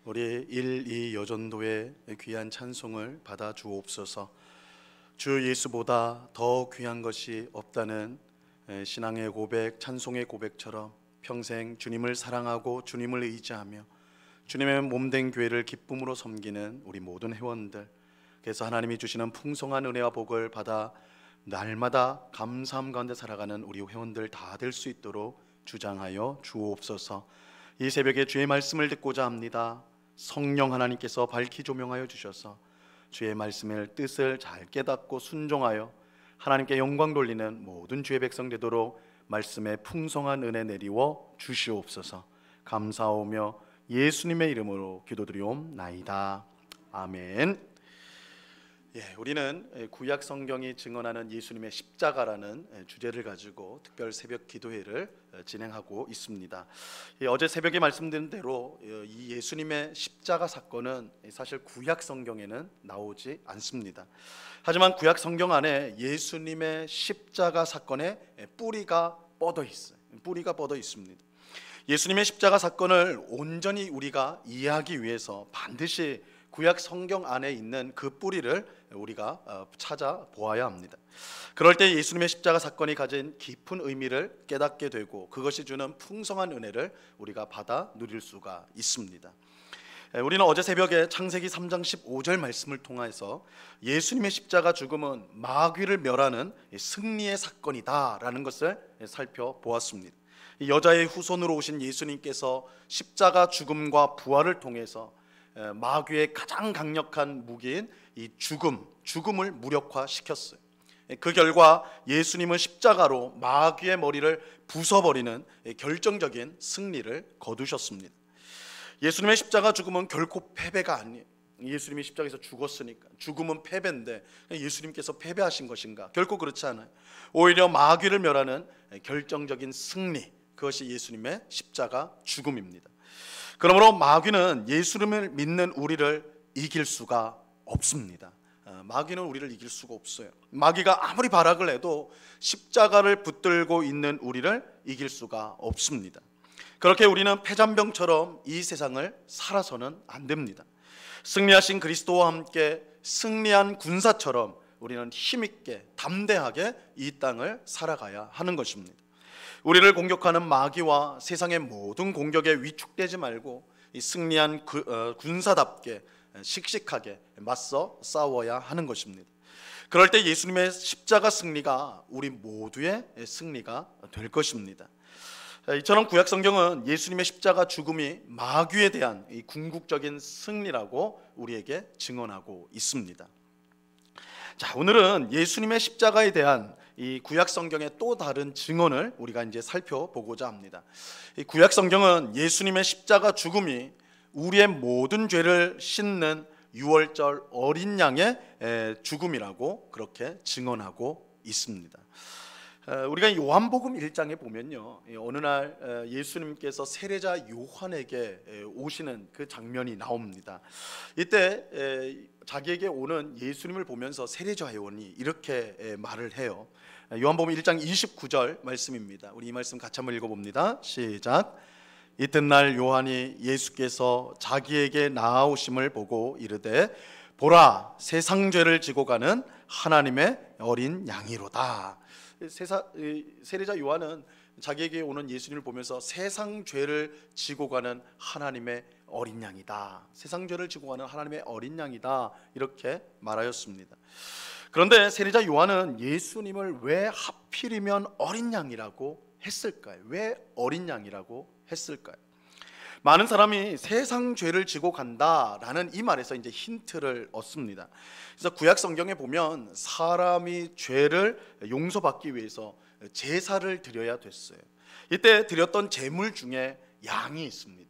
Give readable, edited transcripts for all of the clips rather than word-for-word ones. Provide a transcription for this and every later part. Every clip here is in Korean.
우리 1, 2 여전도의 귀한 찬송을 받아 주옵소서. 주 예수보다 더 귀한 것이 없다는 신앙의 고백, 찬송의 고백처럼 평생 주님을 사랑하고 주님을 의지하며 주님의 몸된 교회를 기쁨으로 섬기는 우리 모든 회원들, 그래서 하나님이 주시는 풍성한 은혜와 복을 받아 날마다 감사함 가운데 살아가는 우리 회원들 다 될 수 있도록 주장하여 주옵소서. 이 새벽에 주의 말씀을 듣고자 합니다. 성령 하나님께서 밝히 조명하여 주셔서 주의 말씀의 뜻을 잘 깨닫고 순종하여 하나님께 영광 돌리는 모든 주의 백성 되도록 말씀의 풍성한 은혜 내리워 주시옵소서. 감사하오며 예수님의 이름으로 기도드리옵나이다. 아멘. 우리는 구약 성경이 증언하는 예수님의 십자가라는 주제를 가지고 특별 새벽 기도회를 진행하고 있습니다. 어제 새벽에 말씀드린 대로 이 예수님의 십자가 사건은 사실 구약 성경에는 나오지 않습니다. 하지만 구약 성경 안에 예수님의 십자가 사건의 뿌리가 뻗어 있어요. 뿌리가 뻗어 있습니다. 예수님의 십자가 사건을 온전히 우리가 이해하기 위해서 반드시 구약 성경 안에 있는 그 뿌리를 우리가 찾아보아야 합니다. 그럴 때 예수님의 십자가 사건이 가진 깊은 의미를 깨닫게 되고 그것이 주는 풍성한 은혜를 우리가 받아 누릴 수가 있습니다. 우리는 어제 새벽에 창세기 3장 15절 말씀을 통해서 예수님의 십자가 죽음은 마귀를 멸하는 승리의 사건이다라는 것을 살펴보았습니다. 여자의 후손으로 오신 예수님께서 십자가 죽음과 부활을 통해서 마귀의 가장 강력한 무기인 이 죽음을 무력화시켰어요. 그 결과 예수님은 십자가로 마귀의 머리를 부숴버리는 결정적인 승리를 거두셨습니다. 예수님의 십자가 죽음은 결코 패배가 아니에요. 예수님이 십자가에서 죽었으니까 죽음은 패배인데 예수님께서 패배하신 것인가? 결코 그렇지 않아요. 오히려 마귀를 멸하는 결정적인 승리, 그것이 예수님의 십자가 죽음입니다. 그러므로 마귀는 예수님을 믿는 우리를 이길 수가 없습니다. 마귀는 우리를 이길 수가 없어요. 마귀가 아무리 발악을 해도 십자가를 붙들고 있는 우리를 이길 수가 없습니다. 그렇게 우리는 패잔병처럼 이 세상을 살아서는 안 됩니다. 승리하신 그리스도와 함께 승리한 군사처럼 우리는 힘있게 담대하게 이 땅을 살아가야 하는 것입니다. 우리를 공격하는 마귀와 세상의 모든 공격에 위축되지 말고 이 승리한 군사답게 씩씩하게 맞서 싸워야 하는 것입니다. 그럴 때 예수님의 십자가 승리가 우리 모두의 승리가 될 것입니다. 이처럼 구약 성경은 예수님의 십자가 죽음이 마귀에 대한 이 궁극적인 승리라고 우리에게 증언하고 있습니다. 자, 오늘은 예수님의 십자가에 대한 이 구약 성경의 또 다른 증언을 우리가 이제 살펴보고자 합니다. 이 구약 성경은 예수님의 십자가 죽음이 우리의 모든 죄를 씻는 유월절 어린 양의 죽음이라고 그렇게 증언하고 있습니다. 우리가 요한복음 1장에 보면요, 어느 날 예수님께서 세례자 요한에게 오시는 그 장면이 나옵니다. 이때 자기에게 오는 예수님을 보면서 세례자 요한이 이렇게 말을 해요. 요한복음 1장 29절 말씀입니다. 우리 이 말씀 같이 한번 읽어봅니다. 시작. 이튿날 요한이 예수께서 자기에게 나아오심을 보고 이르되 보라, 세상 죄를 지고 가는 하나님의 어린 양이로다. 세례자 요한은 자기에게 오는 예수님을 보면서 세상 죄를 지고 가는 하나님의 어린 양이다. 세상 죄를 지고 가는 하나님의 어린 양이다. 이렇게 말하였습니다. 그런데 세례자 요한은 예수님을 왜 하필이면 어린 양이라고 했을까요? 왜 어린 양이라고 했을까요? 많은 사람이 세상 죄를 지고 간다라는 이 말에서 이제 힌트를 얻습니다. 그래서 구약 성경에 보면 사람이 죄를 용서받기 위해서 제사를 드려야 됐어요. 이때 드렸던 제물 중에 양이 있습니다.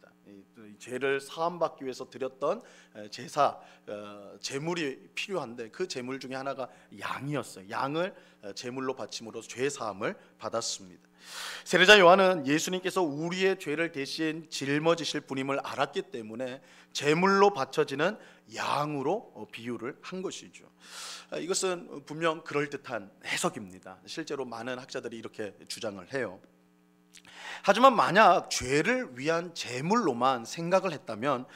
죄를 사함받기 위해서 드렸던 제사 제물이 필요한데 그 제물 중에 하나가 양이었어요. 양을 제물로 바침으로 죄 사함을 받았습니다. 세례자 요한은 예수님께서 우리의 죄를 대신 짊어지실 분임을 알았기 때문에 제물로 바쳐지는 양으로 비유를 한 것이죠. 이것은 분명 그럴듯한 해석입니다. 실제로 많은 학자들이 이렇게 주장을 해요. 하지만 만약 죄를 위한 제물로만 생각을 했다면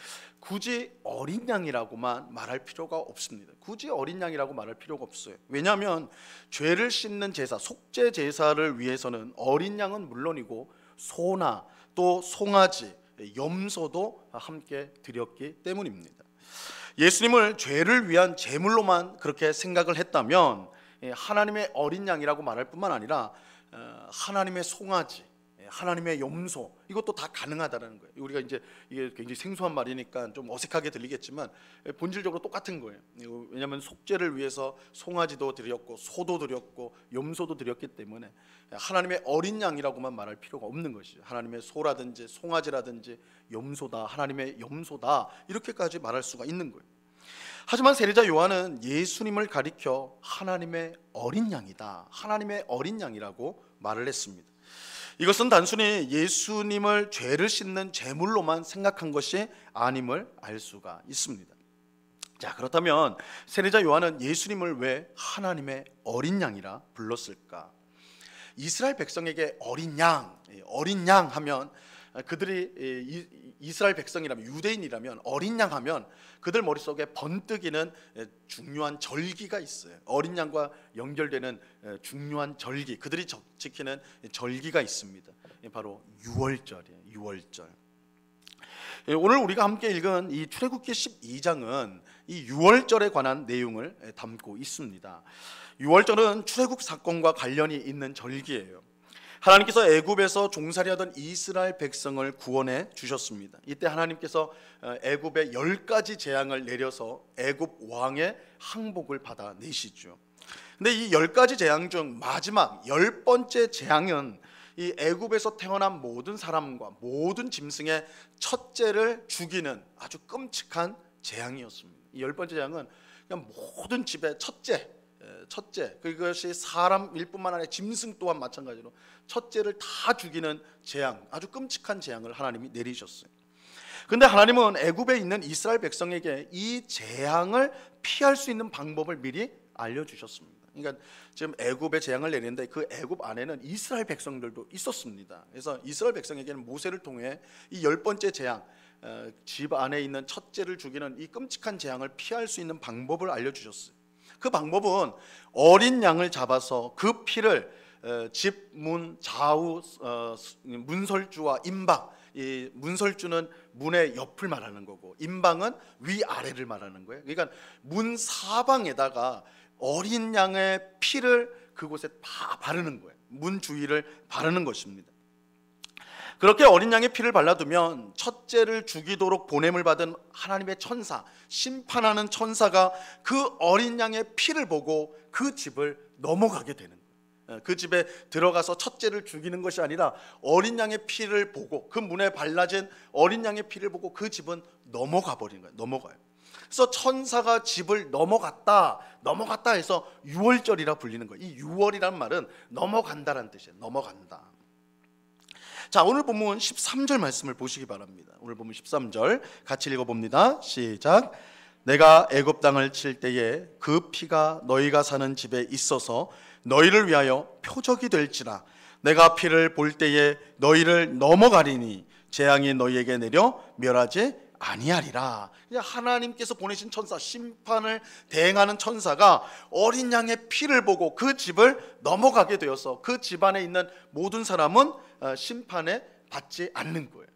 굳이 어린 양이라고만 말할 필요가 없습니다. 굳이 어린 양이라고 말할 필요가 없어요. 왜냐하면 죄를 씻는 제사, 속죄 제사를 위해서는 어린 양은 물론이고 소나 또 송아지, 염소도 함께 드렸기 때문입니다. 예수님을 죄를 위한 제물로만 그렇게 생각을 했다면 하나님의 어린 양이라고 말할 뿐만 아니라 하나님의 송아지, 하나님의 염소, 이것도 다 가능하다는 거예요. 우리가 이제 이게 굉장히 생소한 말이니까 좀 어색하게 들리겠지만 본질적으로 똑같은 거예요. 왜냐하면 속죄를 위해서 송아지도 드렸고 소도 드렸고 염소도 드렸기 때문에 하나님의 어린 양이라고만 말할 필요가 없는 것이죠. 하나님의 소라든지 송아지라든지 염소다, 하나님의 염소다, 이렇게까지 말할 수가 있는 거예요. 하지만 세례자 요한은 예수님을 가리켜 하나님의 어린 양이다, 하나님의 어린 양이라고 말을 했습니다. 이것은 단순히 예수님을 죄를 씻는 제물로만 생각한 것이 아님을 알 수가 있습니다. 자, 그렇다면 세례자 요한은 예수님을 왜 하나님의 어린 양이라 불렀을까? 이스라엘 백성에게 어린 양 하면 그들이 이스라엘 백성이라면, 유대인이라면 어린 양 하면 그들 머릿속에 번뜩이는 중요한 절기가 있어요. 어린 양과 연결되는 중요한 절기, 그들이 지키는 절기가 있습니다. 바로 유월절이에요. 유월절. 오늘 우리가 함께 읽은 이 출애굽기 12장은 이 유월절에 관한 내용을 담고 있습니다. 유월절은 출애굽 사건과 관련이 있는 절기예요. 하나님께서 애굽에서 종살이하던 이스라엘 백성을 구원해 주셨습니다. 이때 하나님께서 애굽에 10가지 재앙을 내려서 애굽 왕의 항복을 받아내시죠. 근데 이 10가지 재앙 중 마지막 10번째 재앙은 이 애굽에서 태어난 모든 사람과 모든 짐승의 첫째를 죽이는 아주 끔찍한 재앙이었습니다. 이 10번째 재앙은 그냥 모든 집의 첫째, 그것이 사람일 뿐만 아니라 짐승 또한 마찬가지로 첫째를 다 죽이는 재앙, 아주 끔찍한 재앙을 하나님이 내리셨어요. 그런데 하나님은 애굽에 있는 이스라엘 백성에게 이 재앙을 피할 수 있는 방법을 미리 알려주셨습니다. 그러니까 지금 애굽에 재앙을 내리는데 그 애굽 안에는 이스라엘 백성들도 있었습니다. 그래서 이스라엘 백성에게는 모세를 통해 이 10번째 재앙, 집 안에 있는 첫째를 죽이는 이 끔찍한 재앙을 피할 수 있는 방법을 알려주셨어요. 그 방법은 어린 양을 잡아서 그 피를 집 문 좌우 문설주와 임방, 이 문설주는 문의 옆을 말하는 거고 임방은 위아래를 말하는 거예요. 그러니까 문 사방에다가 어린 양의 피를 그곳에 다 바르는 거예요. 문 주위를 바르는 것입니다. 그렇게 어린 양의 피를 발라두면 첫째를 죽이도록 보냄을 받은 하나님의 천사, 심판하는 천사가 그 어린 양의 피를 보고 그 집을 넘어가게 되는 거예요. 그 집에 들어가서 첫째를 죽이는 것이 아니라 어린 양의 피를 보고, 그 문에 발라진 어린 양의 피를 보고 그 집은 넘어가 버리는 거예요. 넘어가요. 그래서 천사가 집을 넘어갔다 해서 유월절이라 불리는 거예요. 이 유월이라는 말은 넘어간다라는 뜻이에요. 넘어간다. 자, 오늘 본문 13절 말씀을 보시기 바랍니다. 오늘 본문 13절 같이 읽어봅니다. 시작. 내가 애굽 땅을 칠 때에 그 피가 너희가 사는 집에 있어서 너희를 위하여 표적이 될지라. 내가 피를 볼 때에 너희를 넘어가리니 재앙이 너희에게 내려 멸하지 아니하리라. 하나님께서 보내신 천사, 심판을 대행하는 천사가 어린 양의 피를 보고 그 집을 넘어가게 되어서 그 집안에 있는 모든 사람은 심판에 받지 않는 거예요.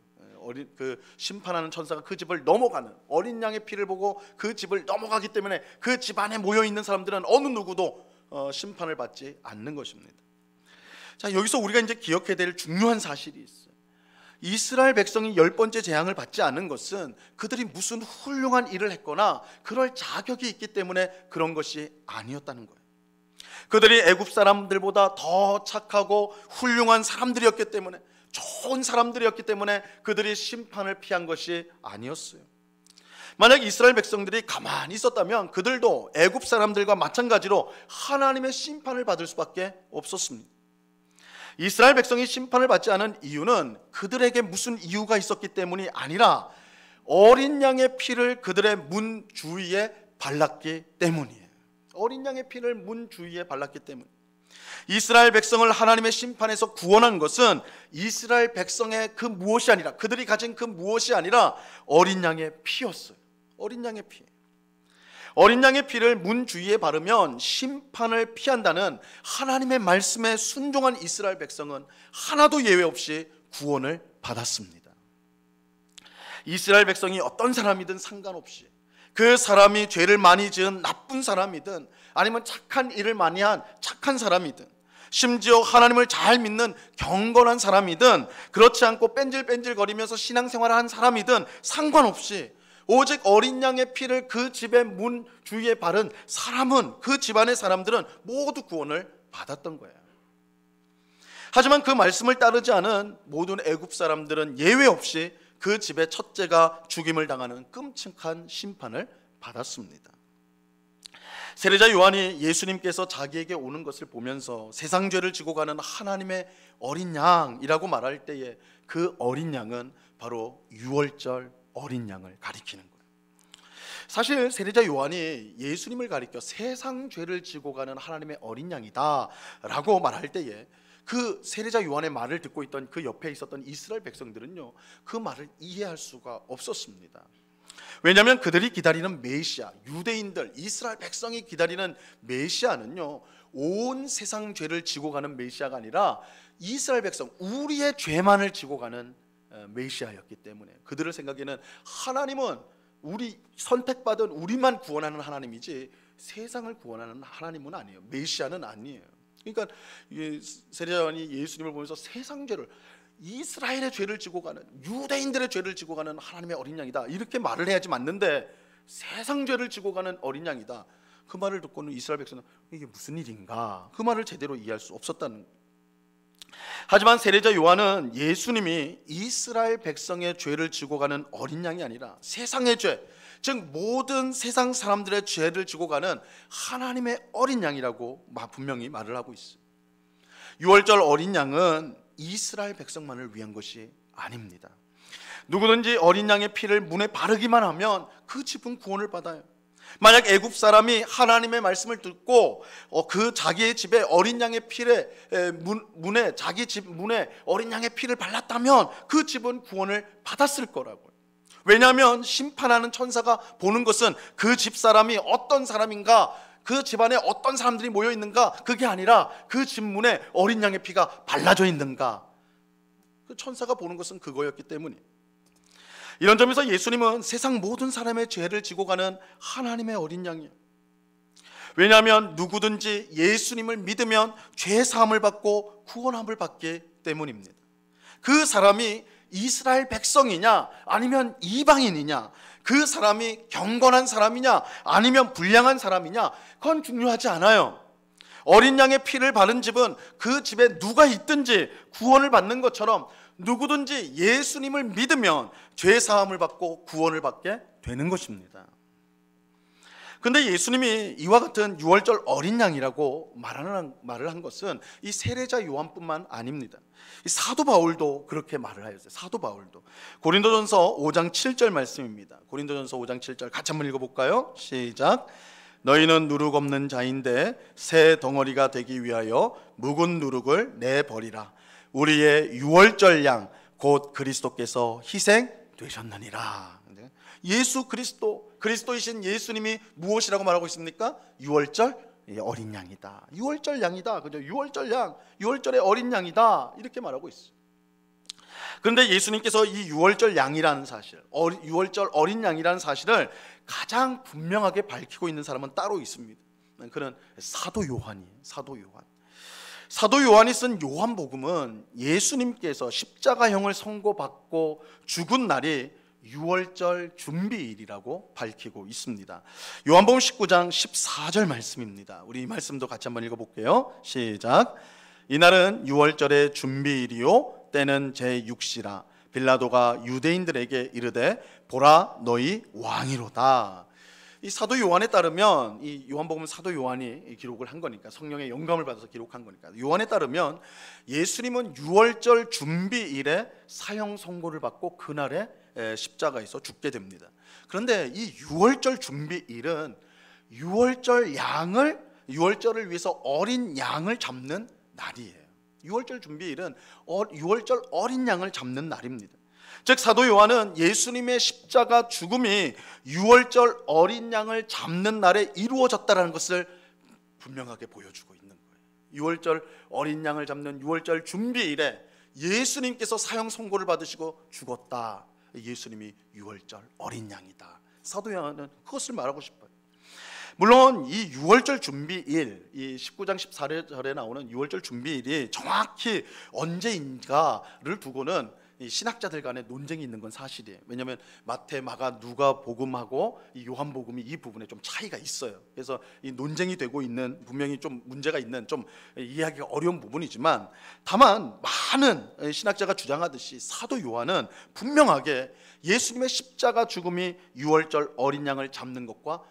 그 심판하는 천사가 그 집을 넘어가는, 어린 양의 피를 보고 그 집을 넘어가기 때문에 그 집안에 모여 있는 사람들은 어느 누구도 심판을 받지 않는 것입니다. 자, 여기서 우리가 이제 기억해야 될 중요한 사실이 있어요. 이스라엘 백성이 10번째 재앙을 받지 않은 것은 그들이 무슨 훌륭한 일을 했거나 그럴 자격이 있기 때문에 그런 것이 아니었다는 거예요. 그들이 애굽 사람들보다 더 착하고 훌륭한 사람들이었기 때문에, 좋은 사람들이었기 때문에 그들이 심판을 피한 것이 아니었어요. 만약 이스라엘 백성들이 가만히 있었다면 그들도 애굽 사람들과 마찬가지로 하나님의 심판을 받을 수밖에 없었습니다. 이스라엘 백성이 심판을 받지 않은 이유는 그들에게 무슨 이유가 있었기 때문이 아니라 어린 양의 피를 그들의 문 주위에 발랐기 때문이에요. 어린 양의 피를 문 주위에 발랐기 때문. 이스라엘 백성을 하나님의 심판에서 구원한 것은 이스라엘 백성의 그 무엇이 아니라, 그들이 가진 그 무엇이 아니라 어린 양의 피였어요. 어린 양의 피. 어린 양의 피를 문 주위에 바르면 심판을 피한다는 하나님의 말씀에 순종한 이스라엘 백성은 하나도 예외 없이 구원을 받았습니다. 이스라엘 백성이 어떤 사람이든 상관없이, 그 사람이 죄를 많이 지은 나쁜 사람이든 아니면 착한 일을 많이 한 착한 사람이든, 심지어 하나님을 잘 믿는 경건한 사람이든, 그렇지 않고 뺀질뺀질거리면서 신앙생활을 한 사람이든 상관없이 오직 어린 양의 피를 그 집의 문 주위에 바른 사람은, 그 집안의 사람들은 모두 구원을 받았던 거예요. 하지만 그 말씀을 따르지 않은 모든 애굽 사람들은 예외 없이 그 집의 첫째가 죽임을 당하는 끔찍한 심판을 받았습니다. 세례자 요한이 예수님께서 자기에게 오는 것을 보면서 세상 죄를 지고 가는 하나님의 어린 양이라고 말할 때에 그 어린 양은 바로 유월절 어린 양을 가리키는 거예요. 사실 세례자 요한이 예수님을 가리켜 세상 죄를 지고 가는 하나님의 어린 양이다 라고 말할 때에 그 세례자 요한의 말을 듣고 있던 그 옆에 있었던 이스라엘 백성들은요, 그 말을 이해할 수가 없었습니다. 왜냐하면 그들이 기다리는 메시아, 유대인들, 이스라엘 백성이 기다리는 메시아는요, 온 세상 죄를 지고 가는 메시아가 아니라 이스라엘 백성, 우리의 죄만을 지고 가는 메시아였기 때문에 그들의 생각에는 하나님은 우리 선택받은 우리만 구원하는 하나님이지 세상을 구원하는 하나님은 아니에요. 메시아는 아니에요. 그러니까 세례자 요한이 예수님을 보면서 세상 죄를, 이스라엘의 죄를 지고 가는, 유대인들의 죄를 지고 가는 하나님의 어린 양이다 이렇게 말을 해야지 맞는데, 세상 죄를 지고 가는 어린 양이다, 그 말을 듣고는 이스라엘 백성은 이게 무슨 일인가, 그 말을 제대로 이해할 수 없었다는 거예요. 하지만 세례자 요한은 예수님이 이스라엘 백성의 죄를 지고 가는 어린 양이 아니라 세상의 죄, 즉 모든 세상 사람들의 죄를 지고 가는 하나님의 어린 양이라고 분명히 말을 하고 있어요. 유월절 어린 양은 이스라엘 백성만을 위한 것이 아닙니다. 누구든지 어린 양의 피를 문에 바르기만 하면 그 집은 구원을 받아요. 만약 애굽 사람이 하나님의 말씀을 듣고 그 자기의 집에 어린 양의 피를 문에, 자기 집 문에 어린 양의 피를 발랐다면 그 집은 구원을 받았을 거라고요. 왜냐하면 심판하는 천사가 보는 것은 그 집 사람이 어떤 사람인가, 그 집안에 어떤 사람들이 모여 있는가, 그게 아니라 그 집 문에 어린 양의 피가 발라져 있는가, 그 천사가 보는 것은 그거였기 때문이에요. 이런 점에서 예수님은 세상 모든 사람의 죄를 지고 가는 하나님의 어린 양이에요. 왜냐하면 누구든지 예수님을 믿으면 죄 사함을 받고 구원함을 받기 때문입니다. 그 사람이 이스라엘 백성이냐 아니면 이방인이냐, 그 사람이 경건한 사람이냐 아니면 불량한 사람이냐, 그건 중요하지 않아요. 어린 양의 피를 바른 집은 그 집에 누가 있든지 구원을 받는 것처럼 누구든지 예수님을 믿으면 죄 사함을 받고 구원을 받게 되는 것입니다. 그런데 예수님이 이와 같은 유월절 어린 양이라고 말을 한 것은 이 세례자 요한뿐만 아닙니다. 이 사도 바울도 그렇게 말을 하였어요. 사도 바울도 고린도전서 5장 7절 말씀입니다. 고린도전서 5장 7절 같이 한번 읽어볼까요? 시작. 너희는 누룩 없는 자인데 새 덩어리가 되기 위하여 묵은 누룩을 내버리라. 우리의 유월절 양 곧 그리스도께서 희생되셨느니라. 예수 그리스도이신 예수님이 무엇이라고 말하고 있습니까? 유월절 어린 양이다. 유월절 양이다. 그죠? 유월절 양, 유월절의 어린 양이다. 이렇게 말하고 있어요. 그런데 예수님께서 이 유월절 양이라는 사실, 유월절 어린 양이라는 사실을 가장 분명하게 밝히고 있는 사람은 따로 있습니다. 그는 사도 요한이에요. 사도 요한이 쓴 요한복음은 예수님께서 십자가형을 선고받고 죽은 날이 유월절 준비일이라고 밝히고 있습니다. 요한복음 19장 14절 말씀입니다. 우리 이 말씀도 같이 한번 읽어볼게요. 시작. 이날은 유월절의 준비일이요 때는 제6시라. 빌라도가 유대인들에게 이르되 보라 너희 왕이로다. 이 사도 요한에 따르면, 이 요한복음은 사도 요한이 기록을 한 거니까, 성령의 영감을 받아서 기록한 거니까, 요한에 따르면 예수님은 유월절 준비일에 사형 선고를 받고 그날에 십자가에서 죽게 됩니다. 그런데 이 유월절 준비일은 유월절 양을 유월절을 위해서 어린 양을 잡는 날이에요. 유월절 준비일은 유월절 어린 양을 잡는 날입니다. 즉 사도 요한은 예수님의 십자가 죽음이 유월절 어린 양을 잡는 날에 이루어졌다는 것을 분명하게 보여주고 있는 거예요. 유월절 어린 양을 잡는 유월절 준비일에 예수님께서 사형 선고를 받으시고 죽었다. 예수님이 유월절 어린 양이다. 사도 요한은 그것을 말하고 싶어요. 물론 이 유월절 준비일, 이 19장 14절에 나오는 유월절 준비일이 정확히 언제인가를 두고는 이 신학자들 간에 논쟁이 있는 건 사실이에요. 왜냐하면 마태, 마가, 누가 복음하고 이 요한 복음이 이 부분에 좀 차이가 있어요. 그래서 이 논쟁이 되고 있는, 분명히 좀 문제가 있는, 좀 이해하기가 어려운 부분이지만, 다만 많은 신학자가 주장하듯이 사도 요한은 분명하게 예수님의 십자가 죽음이 유월절 어린 양을 잡는 것과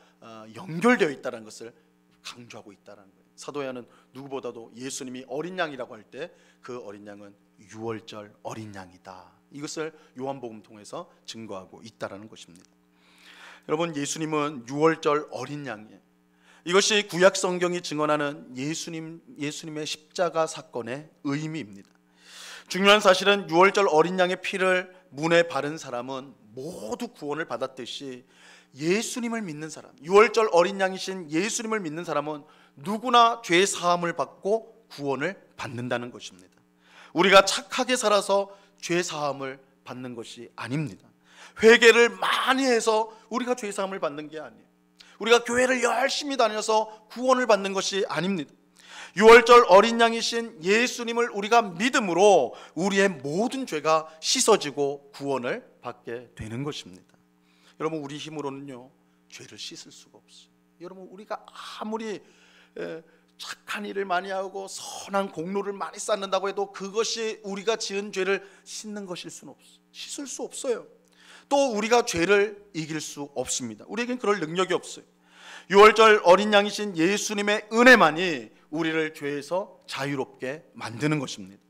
연결되어 있다는 것을 강조하고 있다는 거예요. 사도 요한은 누구보다도 예수님이 어린 양이라고 할 때 그 어린 양은 유월절 어린 양이다. 이것을 요한복음 통해서 증거하고 있다는 것입니다. 여러분, 예수님은 유월절 어린 양이에요. 이것이 구약 성경이 증언하는 예수님의 십자가 사건의 의미입니다. 중요한 사실은 유월절 어린 양의 피를 문에 바른 사람은 모두 구원을 받았듯이 예수님을 믿는 사람, 유월절 어린 양이신 예수님을 믿는 사람은 누구나 죄 사함을 받고 구원을 받는다는 것입니다. 우리가 착하게 살아서 죄 사함을 받는 것이 아닙니다. 회개를 많이 해서 우리가 죄 사함을 받는 게 아니에요. 우리가 교회를 열심히 다녀서 구원을 받는 것이 아닙니다. 유월절 어린 양이신 예수님을 우리가 믿음으로 우리의 모든 죄가 씻어지고 구원을 받게 되는 것입니다. 여러분, 우리 힘으로는요 죄를 씻을 수가 없어요. 여러분, 우리가 아무리 착한 일을 많이 하고 선한 공로를 많이 쌓는다고 해도 그것이 우리가 지은 죄를 씻는 것일 수는 없어요. 씻을 수 없어요. 또 우리가 죄를 이길 수 없습니다. 우리에겐 그럴 능력이 없어요. 유월절 어린 양이신 예수님의 은혜만이 우리를 죄에서 자유롭게 만드는 것입니다.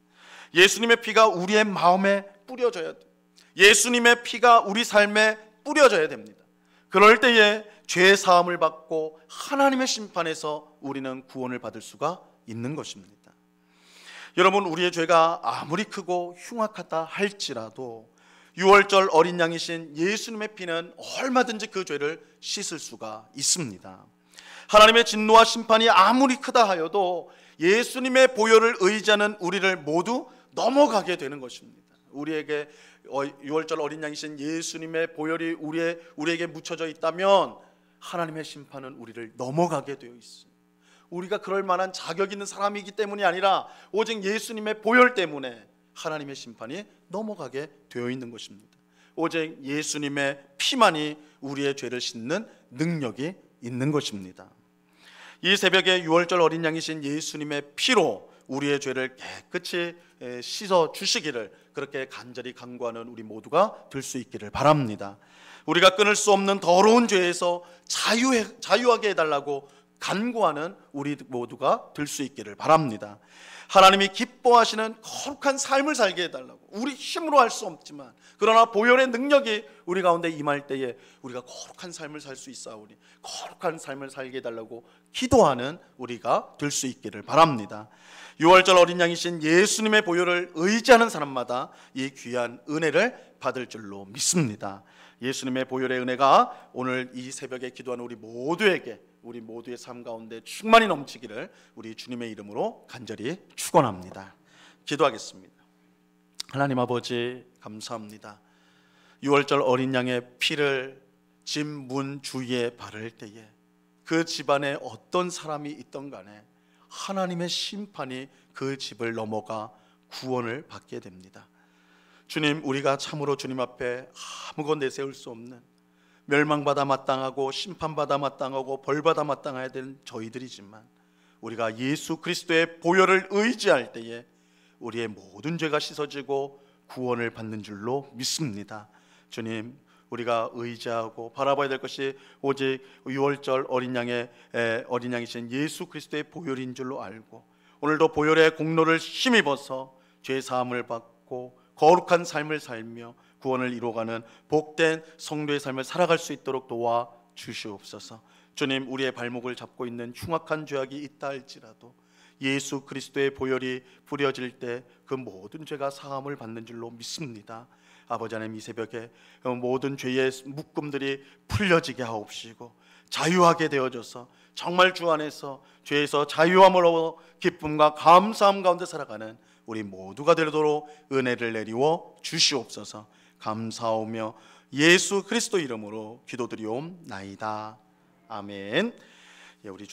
예수님의 피가 우리의 마음에 뿌려져야 돼요. 예수님의 피가 우리 삶에 뿌려져야 됩니다. 그럴 때에 죄 사함을 받고 하나님의 심판에서 우리는 구원을 받을 수가 있는 것입니다. 여러분, 우리의 죄가 아무리 크고 흉악하다 할지라도 유월절 어린 양이신 예수님의 피는 얼마든지 그 죄를 씻을 수가 있습니다. 하나님의 진노와 심판이 아무리 크다 하여도 예수님의 보혈을 의지하는 우리를 모두 넘어가게 되는 것입니다. 우리에게 유월절 어린 양이신 예수님의 보혈이 우리에게 묻혀져 있다면 하나님의 심판은 우리를 넘어가게 되어 있어요. 우리가 그럴 만한 자격 있는 사람이기 때문이 아니라 오직 예수님의 보혈 때문에 하나님의 심판이 넘어가게 되어 있는 것입니다. 오직 예수님의 피만이 우리의 죄를 씻는 능력이 있는 것입니다. 이 새벽에 유월절 어린 양이신 예수님의 피로 우리의 죄를 깨끗이 씻어 주시기를 그렇게 간절히 간구하는 우리 모두가 될 수 있기를 바랍니다. 우리가 끊을 수 없는 더러운 죄에서 자유하게 해달라고 간구하는 우리 모두가 될 수 있기를 바랍니다. 하나님이 기뻐하시는 거룩한 삶을 살게 해달라고, 우리 힘으로 할 수 없지만 그러나 보혈의 능력이 우리 가운데 임할 때에 우리가 거룩한 삶을 살 수 있사오니 거룩한 삶을 살게 해달라고 기도하는 우리가 될 수 있기를 바랍니다. 유월절 어린 양이신 예수님의 보혈을 의지하는 사람마다 이 귀한 은혜를 받을 줄로 믿습니다. 예수님의 보혈의 은혜가 오늘 이 새벽에 기도하는 우리 모두에게, 우리 모두의 삶 가운데 충만히 넘치기를 우리 주님의 이름으로 간절히 축원합니다. 기도하겠습니다. 하나님 아버지, 감사합니다. 유월절 어린 양의 피를 집 문 주위에 바를 때에 그 집안에 어떤 사람이 있던 간에 하나님의 심판이 그 집을 넘어가 구원을 받게 됩니다. 주님, 우리가 참으로 주님 앞에 아무것도 내세울 수 없는, 멸망받아 마땅하고 심판받아 마땅하고 벌받아 마땅해야 되는 저희들이지만 우리가 예수 그리스도의 보혈을 의지할 때에 우리의 모든 죄가 씻어지고 구원을 받는 줄로 믿습니다. 주님, 우리가 의지하고 바라봐야 될 것이 오직 유월절 어린 양이신 예수 그리스도의 보혈인 줄로 알고 오늘도 보혈의 공로를 힘입어서 죄 사함을 받고 거룩한 삶을 살며 구원을 이루어가는 복된 성도의 삶을 살아갈 수 있도록 도와 주시옵소서. 주님, 우리의 발목을 잡고 있는 흉악한 죄악이 있다 할지라도 예수 그리스도의 보혈이 뿌려질 때 그 모든 죄가 사함을 받는 줄로 믿습니다. 아버지 하나님, 이 새벽에 모든 죄의 묶음들이 풀려지게 하옵시고 자유하게 되어져서 정말 주 안에서 죄에서 자유함으로 기쁨과 감사함 가운데 살아가는 우리 모두가 되도록 은혜를 내리워 주시옵소서. 감사하며 예수 그리스도 이름으로 기도드리옵나이다. 아멘. 우리